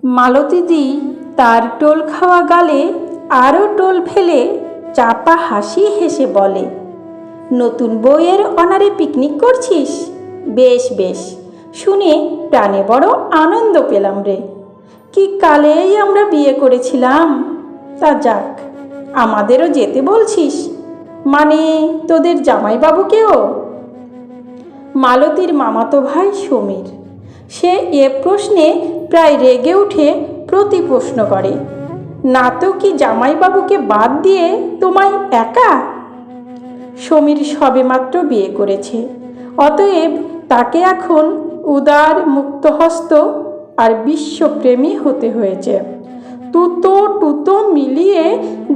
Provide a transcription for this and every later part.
মালতীদি তার টোল খাওয়া গালে আরও টোল ফেলে চাপা হাসি হেসে বলে, নতুন বউয়ের অনারে পিকনিক করছিস? বেশ বেশ, শুনে প্রাণে বড় আনন্দ পেলাম রে। কি কালেই আমরা বিয়ে করেছিলাম। তা যাক, আমাদেরও যেতে বলছিস? মানে তোদের জামাইবাবুকেও? মালতীর মামাতো ভাই সমীর, সে এ প্রশ্নে প্রায় রেগে উঠে প্রতি প্রশ্ন করে, না তো কি জামাইবাবুকে বাদ দিয়ে তোমায় একা? সমীর সবেমাত্র বিয়ে করেছে, অতএব তাকে এখন উদার মুক্তহস্ত আর বিশ্বপ্রেমী হতে হয়েছে। তুতো টুতো মিলিয়ে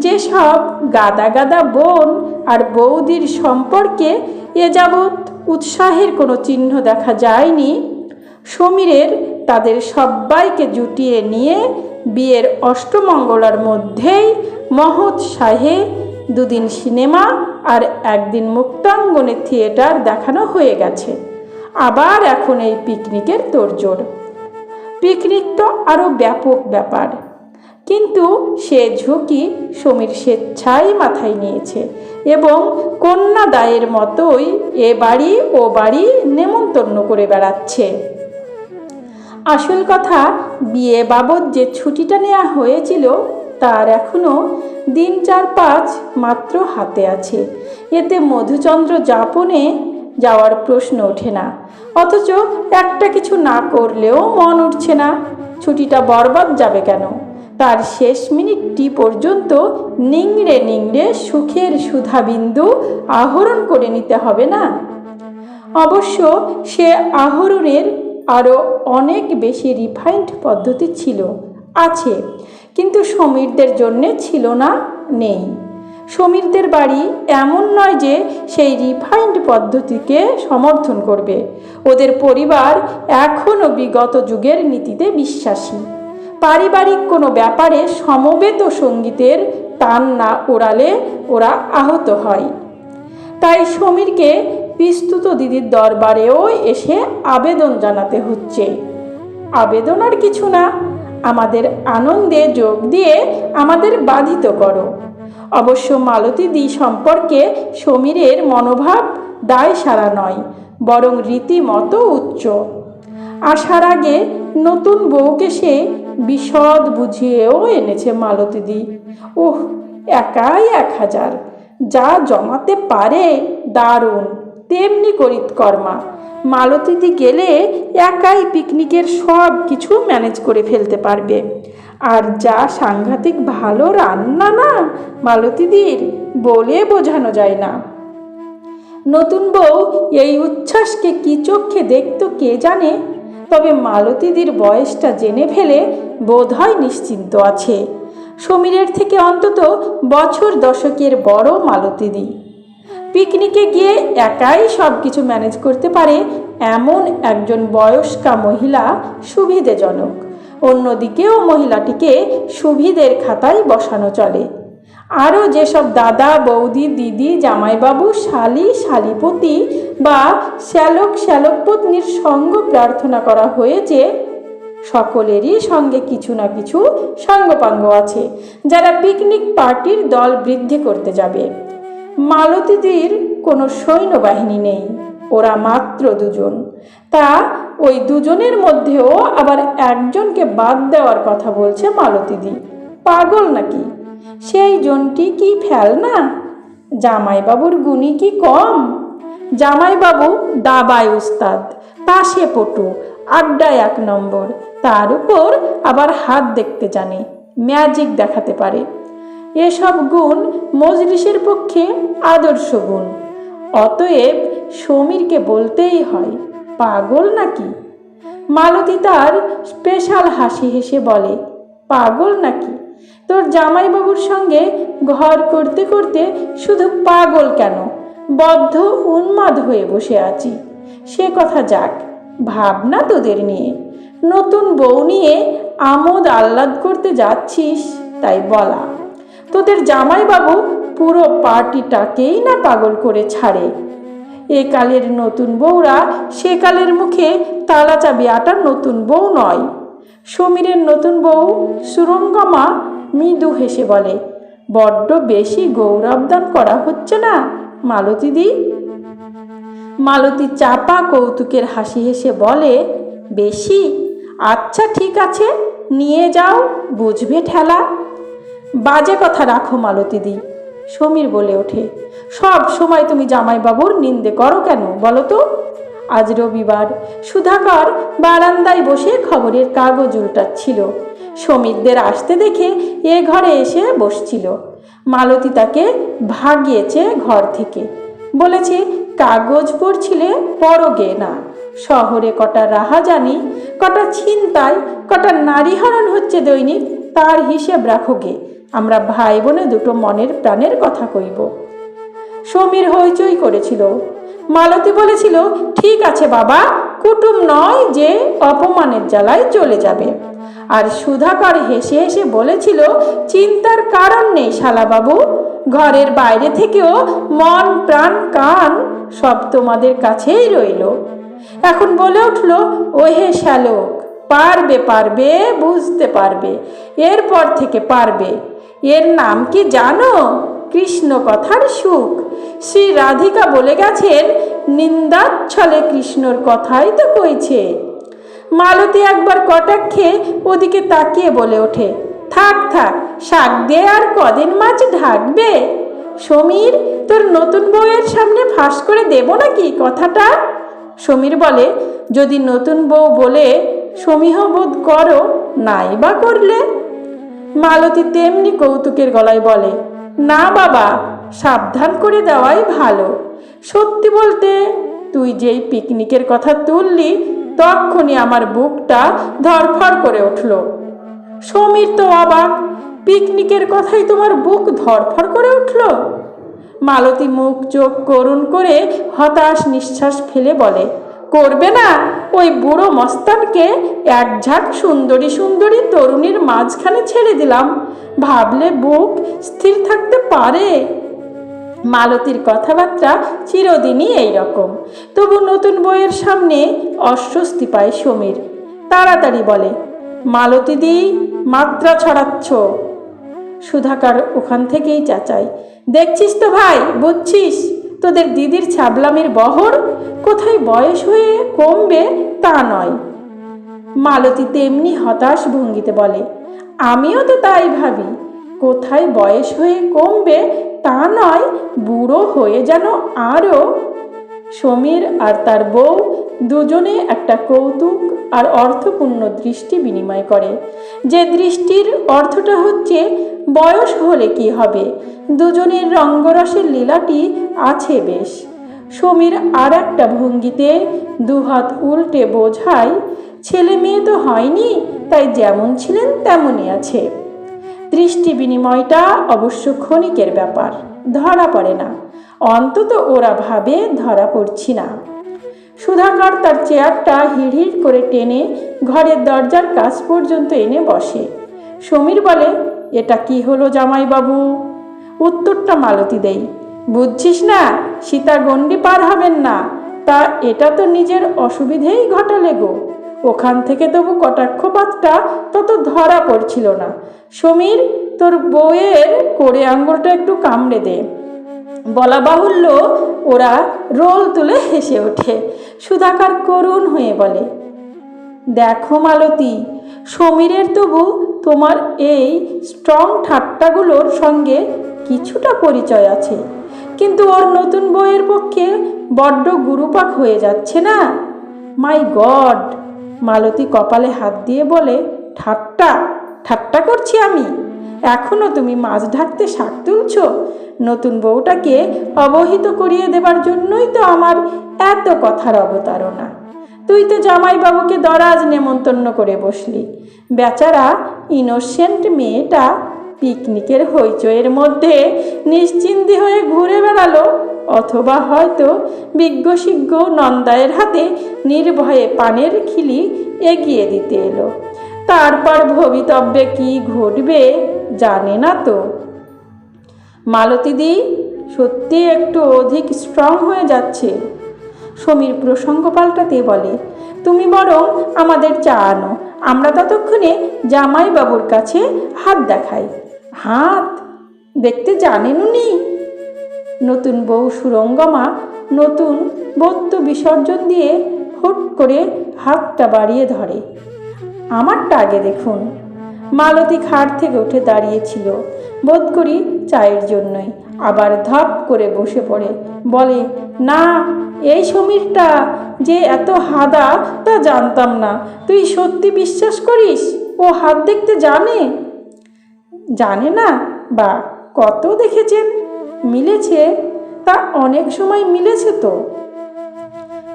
যেসব গাদা গাদা বোন আর বৌদির সম্পর্কে এ যাবৎ উৎসাহের কোনো চিহ্ন দেখা যায়নি, সমীরের তাদের সবাইকে জুটিয়ে নিয়ে বিয়ের অষ্টমঙ্গলার মধ্যেই মহোৎসাহে দুদিন সিনেমা আর একদিন মুক্তাঙ্গনে থিয়েটার দেখানো হয়ে গেছে। আবার এখন এই পিকনিকের তোড়জোড়। পিকনিক তো আরও ব্যাপক ব্যাপার, কিন্তু সে ঝুঁকি সমীর স্বেচ্ছাই মাথায় নিয়েছে এবং কন্যাদায়ের মতোই এ বাড়ি ও বাড়ি নেমন্তন্ন করে বেড়াচ্ছে। আসল কথা, বিয়ে বাবদ যে ছুটিটা নেওয়া হয়েছিল তার এখনও দিন 4-5 মাত্র হাতে আছে। এতে মধুচন্দ্র যাপনে যাওয়ার প্রশ্ন ওঠে না, অথচ একটা কিছু না করলেও মন উঠছে না। ছুটিটা বরবাদ যাবে কেন? তার শেষ মিনিটটি পর্যন্ত নিংড়ে নিংড়ে সুখের সুধাবিন্দু আহরণ করে নিতে হবে না? অবশ্য সে আহরণের আরও অনেক বেশি রিফাইন্ড পদ্ধতি ছিল, আছে, কিন্তু সমীরদের জন্যে ছিল না, নেই। সমীরদের বাড়ি এমন নয় যে সেই রিফাইন্ড পদ্ধতিকে সমর্থন করবে। ওদের পরিবার এখনও বিগত যুগের নীতিতে বিশ্বাসী। পারিবারিক কোনো ব্যাপারে সমবেত সঙ্গীতের তান না ওড়ালে ওরা আহত হয়। তাই সমীরকে পিস্তুত দিদির দরবারেও এসে আবেদন জানাতে হচ্ছে। আবেদন আর কিছু না, আমাদের আনন্দে যোগ দিয়ে আমাদের বাধিত করো। অবশ্য মালতীদি সম্পর্কে সমীরের মনোভাব দায় সারা নয়, বরং রীতিমতো উচ্চ। আসার আগে নতুন বউকে সে বিশদ বুঝিয়েও এনেছে মালতীদি। ওহ, একাই 1000, যা জমাতে পারে দারুণ, তেমনি করিতকর্মা। মালতীদি গেলে একাই পিকনিকের সব কিছু ম্যানেজ করে ফেলতে পারবে। আর যা সাংঘাতিক ভালো রান্না না মালতীদির, বলে বোঝানো যায় না। নতুন বউ এই উচ্ছ্বাসকে কি চোখে দেখত কে জানে, তবে মালতীদির বয়সটা জেনে ফেলে বোধহয় নিশ্চিন্ত আছে। সমীরের থেকে অন্তত বছর 10 বড় মালতীদি। পিকনিকে গিয়ে একাই সব কিছু ম্যানেজ করতে পারে এমন একজন বয়স্কা মহিলা সুবিধেজনক। অন্যদিকেও মহিলাটিকে সুবিধের খাতায় বসানো চলে। আরও যেসব দাদা বৌদি দিদি জামাইবাবু শালি শালিপতি বা শ্যালক শ্যালকপত্নীর সঙ্গ প্রার্থনা করা হয়েছে, সকলেরই সঙ্গে কিছু না কিছু সাঙ্গপাঙ্গ আছে যারা পিকনিক পার্টির দল বৃদ্ধি করতে যাবে। মালতীদির কোনো সৈন্যবাহিনী নেই, ওরা মাত্র 2জন। তা ওই 2জনের মধ্যেও আবার একজনকে বাদ দেওয়ার কথা বলছে মালতীদি। পাগল নাকি? সেই জনটি কি ফেলনা? জামাইবাবুর গুণী কি কম? জামাইবাবু দাবায় উস্তাদ, তাসে পটু, আড্ডায় 1 নম্বর, তার উপর আবার হাত দেখতে জানে, ম্যাজিক দেখাতে পারে। এসব গুণ মজলিসের পক্ষে আদর্শ গুণ। অতএব সমীরকে বলতেই হয়, পাগল নাকি? মালতী তার স্পেশাল হাসি হেসে বলে, পাগল নাকি? তোর জামাইবাবুর সঙ্গে ঘর করতে করতে শুধু পাগল কেন, বদ্ধ উন্মাদ হয়ে বসে আছি। সে কথা যাক, ভাবনা তোদের নিয়ে। নতুন বউ নিয়ে আমোদ আহ্লাদ করতে যাচ্ছিস, তাই বলা। তোদের জামাইবাবু পুরো পার্টিটাকেই না পাগল করে ছাড়ে। একালের নতুন বউরা সেকালের মুখে তালা চাবি আটা নতুন বউ নয়। সমীরের নতুন বউ সুরঙ্গমা মৃদু হেসে বলে, বড্ড বেশি গৌরবদান করা হচ্ছে না মালতীদি? মালতী চাপা কৌতুকের হাসি হেসে বলে, বেশি? আচ্ছা ঠিক আছে, নিয়ে যাও, বুঝবে ঠেলা। বাজে কথা রাখো মালতীদি, সমীর বলে ওঠে। সব সময় তুমি জামাইবাবুর নিন্দে করো কেন বলো তো? আজ রবিবার। সুধাকর বারান্দায় বসে খবরের কাগজ উল্টাচ্ছিল। সমীরদের আসতে দেখে এ ঘরে এসে বসছিল। মালতী তাকে ভাগিয়েছে ঘর থেকে, বলেছে কাগজ পড়ছিলে পড়োগে না। শহরে কটা রাহাজানি, কটা ছিনতাই, কটা নারীহরণ হচ্ছে দৈনিক, তার হিসেব রাখোগে। আমরা ভাই বোনে দুটো মনের প্রাণের কথা কইব। সমীর হইচই করেছিল। মালতী বলেছিল, ঠিক আছে বাবা, কুটুম নয় যে অপমানের জ্বালায় চলে যাবে। আর সুধাকর হেসে হেসে বলেছিল, চিন্তার কারণ নেই শালাবাবু, ঘরের বাইরে থেকেও মন প্রাণ কান সব তোমাদের কাছেই রইল। এখন বলে উঠল, ওহে শ্যালক, পারবে পারবে, বুঝতে পারবে, এরপর থেকে পারবে। এর নাম কি জানো? কৃষ্ণ কথার সুখ। শ্রী রাধিকা বলে গেছেন, নিন্দাচ্ছলে কৃষ্ণর কথাই তো কইছে। মালতী একবার কটাক্ষে ওদিকে তাকিয়ে বলে ওঠে, থাক থাক, শাক দিয়ে আর কদিন মাছ ঢাকবে? সমীর, তোর নতুন বউয়ের সামনে ফাঁস করে দেব নাকি কথাটা? সমীর বলে, যদি নতুন বউ বলে সমীহ বোধ করো, নাই বা করলে? মালতী তেমনি কৌতুকের গলায় বলে, না বাবা, সাবধান করে দেওয়াই ভালো। সত্যি বলতে, তুই যেই পিকনিকের কথা তুললি তখনই আমার বুকটা ধরফড় করে উঠল। সমীর তো অবাক, পিকনিকের কথাই তোমার বুক ধরফড় করে উঠল? মালতী মুখ চোখ করুণ করে হতাশ নিঃশ্বাস ফেলে বলে, করবে না? ওই বুড়ো মস্তানকে এক ঝাঁক সুন্দরী সুন্দরী তরুণীর মাঝখানে ছেড়ে দিলাম, ভাবলে বুক স্থির থাকতে পারে? মালতীর কথাবার্তা চিরদিনই এইরকম। তবু নতুন বইয়ের সামনে অস্বস্তি পায় সমীর। তাড়াতাড়ি বলে, মালতীদি, মাত্রা ছড়াচ্ছ। সুধাকর ওখান থেকেই চেঁচায়, দেখছিস তো ভাই, বুঝছিস তোদের দিদির ছাবলামির বহর? কোথায় বয়স হয়ে কমবে তা নয়। মালতী তেমনি হতাশ ভঙ্গিতে বলে, আমিও তো তাই ভাবি, কোথায় বয়স হয়ে কমবে তা নয়, বুড়ো হয়ে যেন আরও। সমীর আর তার বউ দুজনে একটা কৌতুক আর অর্থপূর্ণ দৃষ্টি বিনিময় করে। যে দৃষ্টির অর্থটা হচ্ছে, বয়স হলে কি হবে, দুজনের রঙ্গরসের লীলাটি আছে বেশ। সমীর আর একটা ভঙ্গিতে দুহাত উল্টে বোঝায়, ছেলে মেয়ে তো হয়নি, তাই যেমন ছিলেন তেমনই আছে। দৃষ্টি বিনিময়টা অবশ্য ক্ষণিকের ব্যাপার, ধরা পড়ে না, অন্তত ওরা ভাবে ধরা পড়ছি না। সুধাকর তার চেয়ারটা হিড়হিড় করে টেনে ঘরের দরজার কাছ পর্যন্ত এনে বসে। সমীর বলে, এটা কি হলো জামাইবাবু? উত্তরটা মালতী দেই, বুঝছিস না, সীতা গণ্ডি পার হবেন না, তা এটা তো নিজের অসুবিধেই ঘটালে গো। ওখান থেকে তবু কটাক্ষপাতটা তত ধরা পড়ছিল না। সমীর, তোর বউয়ের কোড়ে আঙ্গুলটা একটু কামড়ে দে। বলা বাহুল্য, ওরা রোল তুলে হেসে ওঠে। সুধাকর করুণ হয়ে বলে, দেখো মালতী, সমীরের তবু তোমার এই স্ট্রং ঠাট্টাগুলোর সঙ্গে কিছুটা পরিচয় আছে, কিন্তু ওর নতুন বউয়ের পক্ষে বড্ড গুরুপাক হয়ে যাচ্ছে না? মাই গড! মালতী কপালে হাত দিয়ে বলে, ঠাট্টা ঠাট্টা করছি আমি? এখনো তুমি মাছ ঢাকতে শাক তুলছ? নতুন বউটাকে অবহিত করিয়ে দেবার জন্যই তো আমার এত কথার অবতারণা। তুই তো জামাইবাবুকে দরাজ নেমন্তন্ন করে বসলি। বেচারা ইনোসেন্ট মেয়েটা পিকনিকের হইচইয়ের মধ্যে নিশ্চিন্তি হয়ে ঘুরে বেড়ালো, অথবা হয়তো বিজ্ঞসিজ্ঞ নন্দায়ের হাতে নির্ভয়ে পানের খিলি এগিয়ে দিতে এলো। তারপর ভবিতব্যে কি ঘটবে জানে না তো। মালতীদি সত্যি একটু অধিক স্ট্রং হয়ে যাচ্ছে। সমীর প্রসঙ্গ পাল্টাতে বলে, তুমি বরং আমাদের চা আনো, আমরা ততক্ষণে জামাইবাবুর কাছে হাত দেখাই। হাত দেখতে জানেন উনি? নতুন বউ সুরঙ্গমা নতুন বত্য বিসর্জন দিয়ে হুট করে হাতটা বাড়িয়ে ধরে। আমারটা আগে দেখুন। মালতী খাট থেকে উঠে দাঁড়িয়েছিল, বোধ করি চায়ের জন্যই, আবার ধপ করে বসে পড়ে, বলে, না, এই সমীরটা যে এত হাদা তা জানতাম না। তুই সত্যি বিশ্বাস করিস ও হাত দেখতে জানে? জানে না বা কত দেখেছেন? মিলেছে? তা অনেক সময় মিলেছে তো।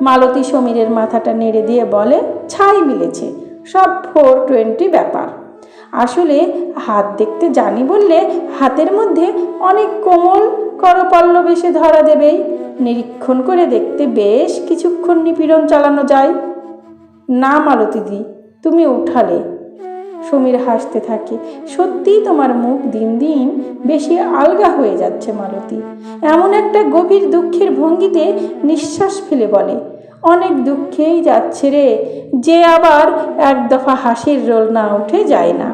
মালতী সমীরের মাথাটা নেড়ে দিয়ে বলে, ছাই মিলেছে, সব 420 ব্যাপার। আসলে হাত দেখতে জানি বললে হাতের মধ্যে অনেক কোমল করপল্লব এসে ধরা দেবেই। নিরীক্ষণ করে দেখতে বেশ কিছুক্ষণ নিপীড়ন চালানো যায়। না মালতীদি, তুমি উঠালে। সমীর হাসতে থাকে। সত্যিই তোমার মুখ দিন দিন বেশি আলগা হয়ে যাচ্ছে মালতী। এমন একটা গভীর দুঃখের ভঙ্গিতে নিঃশ্বাস ফেলে বলে, অনেক দুঃখেই যাচ্ছে রে, যে আবার এক দফা হাসির রোল না উঠে যায় না।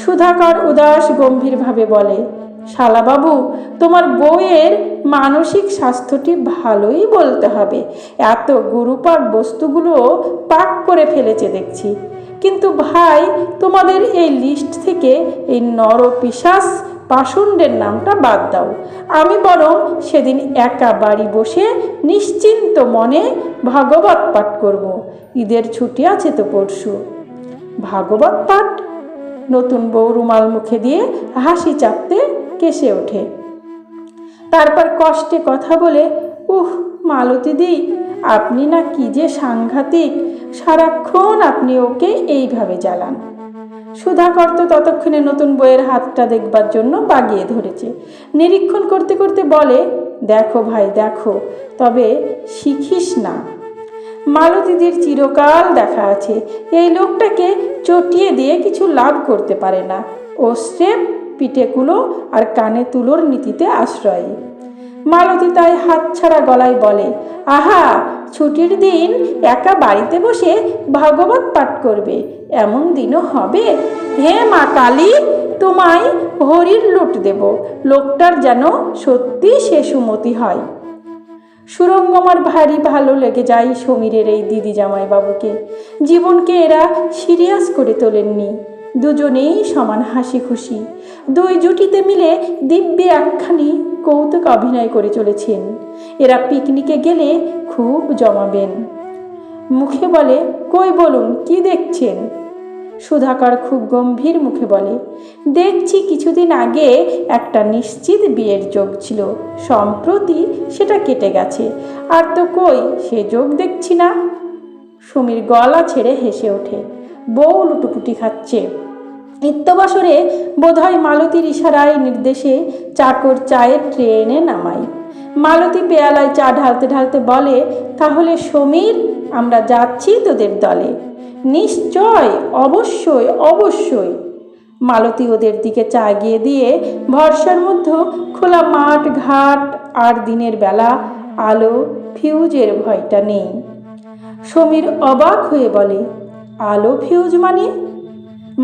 সুধাকর উদাস গম্ভীরভাবে বলে, শালাবাবু, তোমার বউয়ের মানসিক স্বাস্থ্যটি ভালোই বলতে হবে। এত গুরুপাক বস্তুগুলো পাক করে ফেলেছে দেখছি। কিন্তু ভাই, তোমাদের এই লিস্ট থেকে এই নরপিশাচ পাষণ্ডের নামটা বাদ দাও। আমি বরং সেদিন একা বাড়ি বসে নিশ্চিন্ত মনে ভাগবত পাঠ করব। ঈদের ছুটি আছে তো পরশু। ভাগবত পাঠ? নতুন বউ রুমাল মুখে দিয়ে হাসি চাপতে কেসে ওঠে। তারপর কষ্টে কথা বলে, মালতীদি, আপনি না কি যে সাংঘাতিক, সারাক্ষণ আপনি ওকে এইভাবে জ্বালান। সুধাকর তো ততক্ষণে নতুন বইয়ের হাতটা দেখবার জন্য বাগিয়ে ধরেছে। নিরীক্ষণ করতে করতে বলে, দেখো ভাই দেখো, তবে শিখিস না। মালতীদির চিরকাল দেখা আছে, এই লোকটাকে চটিয়ে দিয়ে কিছু লাভ করতে পারে না। ও স্রেফ পিঠে কুলো আর কানে তুলোর নীতিতে আশ্রয়। মালতী তাই হাতছাড়া গলায় বলে, আহা, ছুটির দিন একা বাড়িতে বসে ভাগবত পাঠ করবে, এমন দিনও হবে? হে মা কালী, তোমায় হরির লুট দেব, লোকটার যেন সত্যি সে সুমতি হয়। সুরঙ্গমার ভারী ভালো লেগে যায় সমীরের এই দিদি জামাইবাবুকে। জীবনকে এরা সিরিয়াস করে তোলেননি। দুজনেই সমান হাসি খুশি। দুই জুটিতে মিলে দিব্যে একখানি কৌতুক অভিনয় করে চলেছেন। এরা পিকনিকে গেলে খুব জমাবেন। মুখে বলে, কই বলুন, কি দেখছেন? সুধাকর খুব গম্ভীর মুখে বলে, দেখছি কিছুদিন আগে একটা নিশ্চিত বিয়ের যোগ ছিল, সম্প্রতি সেটা কেটে গেছে, আর তো কই সে যোগ দেখছি না। সমীর গলা ছেড়ে হেসে ওঠে। বউ লুটুপুটি খাচ্ছে। নিত্যবাসরে বোধহয় মালতীর ইশারায় নির্দেশে চাকর চায়ের ট্রে এনে নামায়। মালতী পেয়ালায় চা ঢালতে ঢালতে বলে, তাহলে সমীর, আমরা যাচ্ছি তোদের দলে। নিশ্চয়, অবশ্যই অবশ্যই। মালতী ওদের দিকে চা এগিয়ে দিয়ে ভরসার মধ্যে খোলা মাঠ ঘাট আর দিনের বেলা আলো ফিউজের ভয়টা নেই। সমীর অবাক হয়ে বলে, আলো ফিউজ মানে?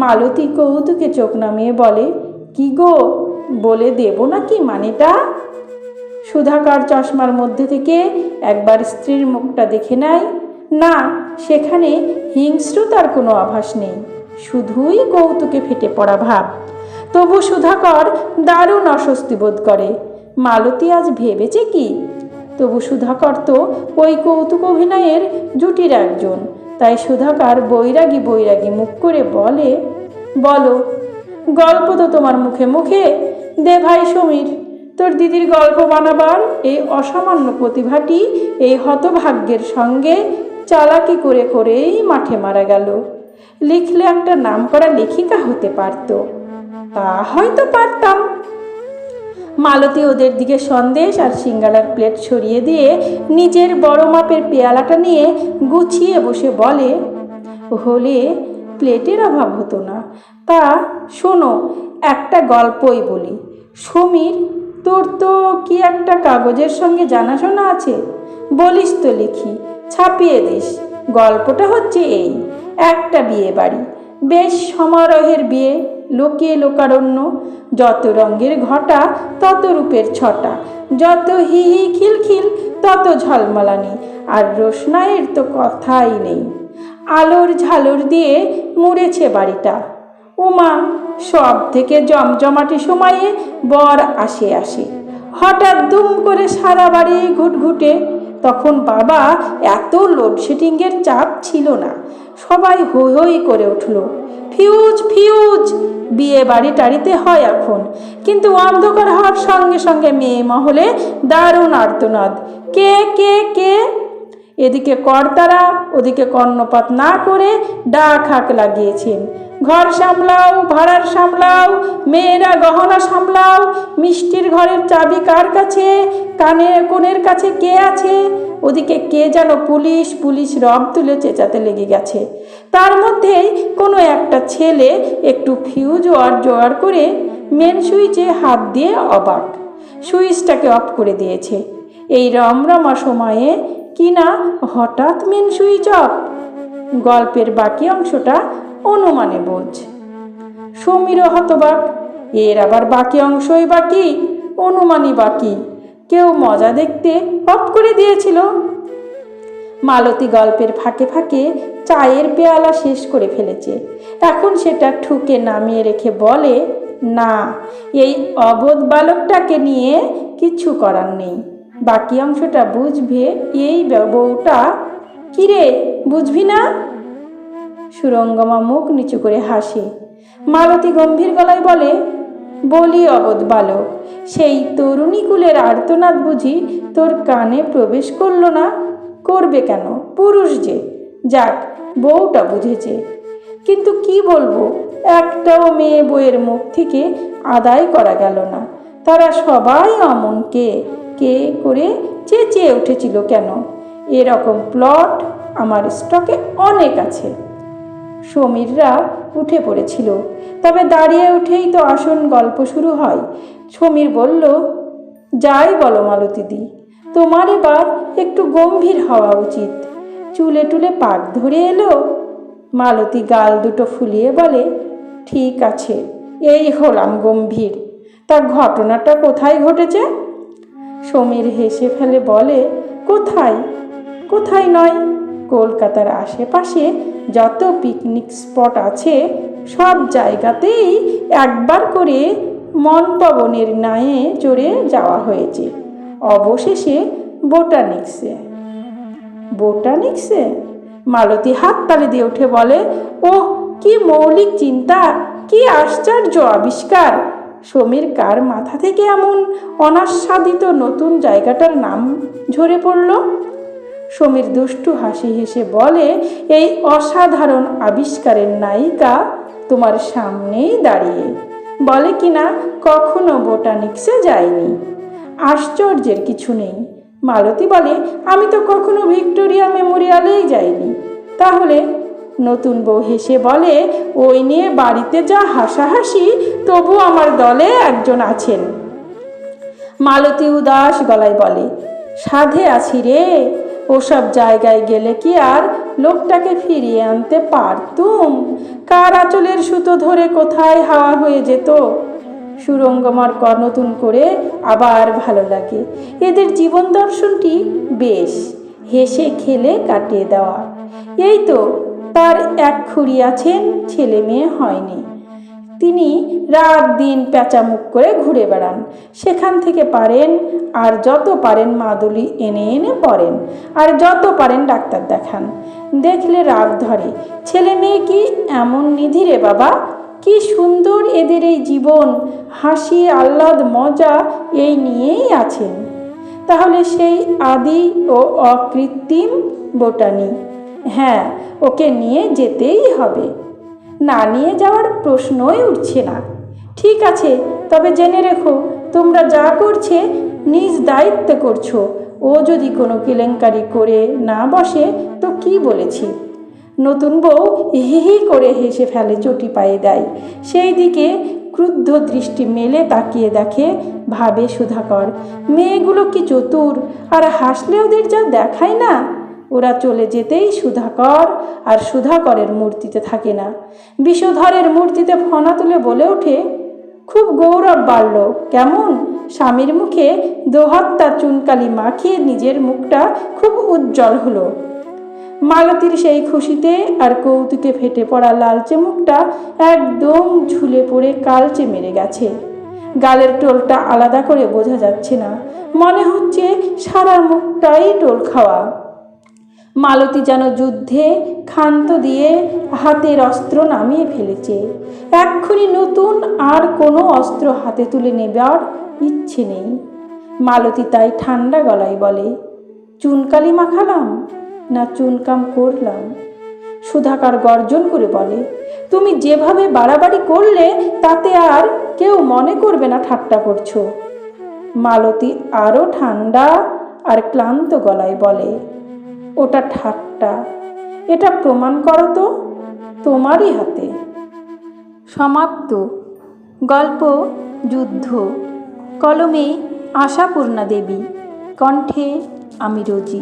মালতী কৌতুকে চোখ নামিয়ে বলে, কি গো, বলে দেব নাকি মানেটা? সুধাকর চশমার মধ্যে থেকে একবার স্ত্রীর মুখটা দেখে নেয়। না, সেখানে হিংস্রতার কোনো আভাস নেই, শুধুই কৌতুকে ফেটে পড়া ভাব। তবু সুধাকর দারুণ অস্বস্তি বোধ করে। মালতী আজ ভেবেছে কি? তবু সুধাকর তো ওই কৌতুক অভিনয়ের জুটির একজন। তাই সুধাকর বৈরাগী বৈরাগী মুখ করে বলে, বলো, গল্প তো তোমার মুখে মুখে, দে ভাই সমীর, তোর দিদির গল্প বানাবার এই অসামান্য প্রতিভাটি এই হতভাগ্যের সঙ্গে চালাকি করে করেই মাঠে মারা গেল। লিখলে একটা নামকরা লেখিকা হতে পারত। তা হয়তো পারতাম। মালতী ওদের দিকে সন্দেশ আর সিঙ্গাড়ার প্লেট সরিয়ে দিয়ে নিজের বড় মাপের পেয়ালাটা নিয়ে গুছিয়ে বসে বলে, হলে প্লেটের অভাব হতো না। তা শোনো, একটা গল্পই বলি। সমীর, তোর তো কি একটা কাগজের সঙ্গে জানাশোনা আছে, বলিস তো লিখি, ছাপিয়ে দিস। গল্পটা হচ্ছে এই, একটা বিয়ে বাড়ি, বেশ সমারোহের বিয়ে, লোকে লোকারণ্য, যত রঙের ঘটা তত রূপের ছটা, যত হি হি খিলখিল তত ঝলমলানি, আর রোশনাইয়ের তো কথাই নেই। আলোর ঝালর দিয়ে মুড়েছে বাড়িটা। উমা, সব থেকে জমজমাটি সময়ে বর আসে। হঠাৎ দুম করে সারা বাড়ি ঘুটঘুটে। তখন বাবা এত লোডশেডিংয়ের চাপ ছিল না, সবাই হৈ হৈ করে উঠল, ফিউজ ফিউজ। বিয়ে বাড়ি টাড়িতে হয় এখন, কিন্তু অন্ধকার হওয়ার সঙ্গে সঙ্গে মেয়ে মহলে দারুণ আর্তনাদ, কে কে কে। এদিকে কর্তারা ওদিকে কর্ণপাত না করে ডাক হাঁক লাগিয়েছেন, ঘর সামলাও, ভাড়ার সামলাও, মেয়েরা গহনা সামলাও, মিষ্টির ঘরের চাবি কার কাছে, কোণের কাছে কে আছে। ওদিকে কে যেন পুলিশ পুলিশ রব তুলে চেঁচাতে লেগে গেছে। তার মধ্যেই কোনো একটা ছেলে একটু ফিউজ জোগাড় করে মেন সুইচে হাত দিয়ে অবাক, সুইচটাকে অফ করে দিয়েছে। এই রমরমা সময়ে কিনা হঠাৎ মেন সুইচ অফ। গল্পের বাকি অংশটা অনুমানে বোঝ। সমীরও হতবাক, এর আবার বাকি অংশই বাকি, অনুমানই বাকি। কেউ মজা দেখতে অফ করে দিয়েছিল। মালতী গল্পের ফাঁকে ফাঁকে চায়ের পেয়ালা শেষ করে ফেলেছে। এখন সেটা ঠুকে নামিয়ে রেখে বলে, না, এই অবোধ বালকটাকে নিয়ে কিছু করার নেই। বাকি অংশটা বুঝবে এই বউটা। কিরে, বুঝবি না? সুরঙ্গমা মুখ নিচু করে হাসে। মালতী গম্ভীর গলায় বলে, বলি অবোধ বালক, সেই তরুণীকুলের আর্তনাদ বুঝি তোর কানে প্রবেশ করলো না? করবে কেন, পুরুষ যে। যাক, বউটা বুঝেছে। কিন্তু কি বলবো, একটাও মেয়ে বইয়ের মুখ থেকে আদায় করা গেল না। তারা সবাই অমন কে কে করে চেঁচিয়ে উঠেছিল কেন। এরকম প্লট আমার স্টকে অনেক আছে। সমীররা উঠে পড়েছিল, তবে দাঁড়িয়ে উঠেই তো আসল গল্প শুরু হয়। সমীর বলল, যাই বলো মালতীদি, তোমার এবার একটু গম্ভীর হওয়া উচিত। চুলে টুলে পাক ধরে এলো। মালতী গাল দুটো ফুলিয়ে বলে, ঠিক আছে, এই হলাম গম্ভীর। তা ঘটনাটা কোথায় ঘটেছে? সমীর হেসে ফেলে বলে, কোথায় কোথায় নয়, কলকাতার আশেপাশে যত পিকনিক স্পট আছে সব জায়গাতেই একবার করে মন পবনের নায়ে চড়ে যাওয়া হয়েছে। অবশেষে বোটানিক্সে। বোটানিক্সে? মালতী হাত তালি দিয়ে উঠে বলে, ওহ, কি মৌলিক চিন্তা, কি আশ্চর্য আবিষ্কার। সমীর কার মাথা থেকে এমন অনাস্বাদিত নতুন জায়গাটার নাম ঝরে পড়ল? সমীর দুষ্টু হাসি হেসে বলে, এই অসাধারণ আবিষ্কারের নায়িকা তোমার সামনেই দাঁড়িয়ে বলে কিনা কখনো বোটানিক্সে যায়নি। আশ্চর্যের কিছু নেই। মালতী বলে, আমি তো কখনো ভিক্টোরিয়া মেমোরিয়ালেই যাইনি। তাহলে? নতুন বউ হেসে বলে, ওই নিয়ে বাড়িতে যা হাসাহাসি, তবু আমার দলে একজন আছেন। মালতী উদাস গলায় বলে, সাধে আছি রে, ওসব জায়গায় গেলে কি আর লোকটাকে ফিরিয়ে আনতে পারতুম? কার আঁচলের সুতো ধরে কোথায় হাওয়া হয়ে যেত। সুরঙ্গমার নতুন করে আবার ভালো লাগে। এদের জীবন দর্শনটি বেশ, হেসে খেলে কাটিয়ে দেওয়া। এই তো তার এক খুড়ি আছেন, ছেলে মেয়ে হয়নি। তিনি রাত দিন প্যাঁচামুখ করে ঘুরে বেড়ান। সেখান থেকে পারেন আর যত পারেন মাদুলি এনে এনে পড়েন, আর যত পারেন ডাক্তার দেখান। দেখলে রাগ ধরে। ছেলে মেয়ে কি এমন নিধি রে বাবা! কি সুন্দর এদের এই জীবন, হাসি আহ্লাদ মজা এই নিয়েই আছেন। তাহলে সেই আদি ও অকৃত্রিম বোটানি, হ্যাঁ, ওকে নিয়ে যেতেই হবে। না নিয়ে যাওয়ার প্রশ্নই উঠছে না। ঠিক আছে, তবে জেনে রেখো, তোমরা যা করছে নিজ দায়িত্বে করছো। ও যদি কোনো কেলেঙ্কারি করে না বসে তো কি বলেছি? নতুন বউ হি হি করে হেসে ফেলে, চটি পায়ে দেয়। সেই দিকে ক্রুদ্ধ দৃষ্টি মেলে তাকিয়ে দেখে, ভাবে সুধাকর, মেয়েগুলো কি চতুর, আর হাসলে ওদের যা দেখায় না। ওরা চলে যেতেই সুধাকর আর সুধাকরের মূর্তিতে থাকে না। বিষধরের মূর্তিতে ফনা তুলে বলে ওঠে, খুব গৌরব বাড়ল কেমন। স্বামীর মুখে দোহাতটা চুনকালি মাখিয়ে নিজের মুখটা খুব উজ্জ্বল হলো। মালতীর সেই খুশিতে আর কৌতুকে ফেটে পড়া লালচে মুখটা একদম ঝুলে পড়ে কালচে মেরে গেছে। গালের টোলটা আলাদা করে বোঝা যাচ্ছে না, মনে হচ্ছে সারা মুখটাই টোল খাওয়া। মালতী যেন যুদ্ধে ক্ষান্ত দিয়ে হাতের অস্ত্র নামিয়ে ফেলেছে। এক্ষুনি নতুন আর কোনো অস্ত্র হাতে তুলে নেবার ইচ্ছে নেই। মালতী তাই ঠান্ডা গলায় বলে, চুনকালি মাখালাম না চুনকাম করলাম? সুধাকর গর্জন করে বলে, তুমি যেভাবে বাড়াবাড়ি করলে তাতে আর কেউ মনে করবে না ঠাট্টা করছো। মালতী আরও ঠান্ডা আর ক্লান্ত গলায় বলে, ওটা ঠাট্টা, এটা প্রমাণ করো তো তোমারই হাতে। সমাপ্ত। গল্প যুদ্ধ। কলমে আশাপূর্ণা দেবী, কণ্ঠে আমি রোজি।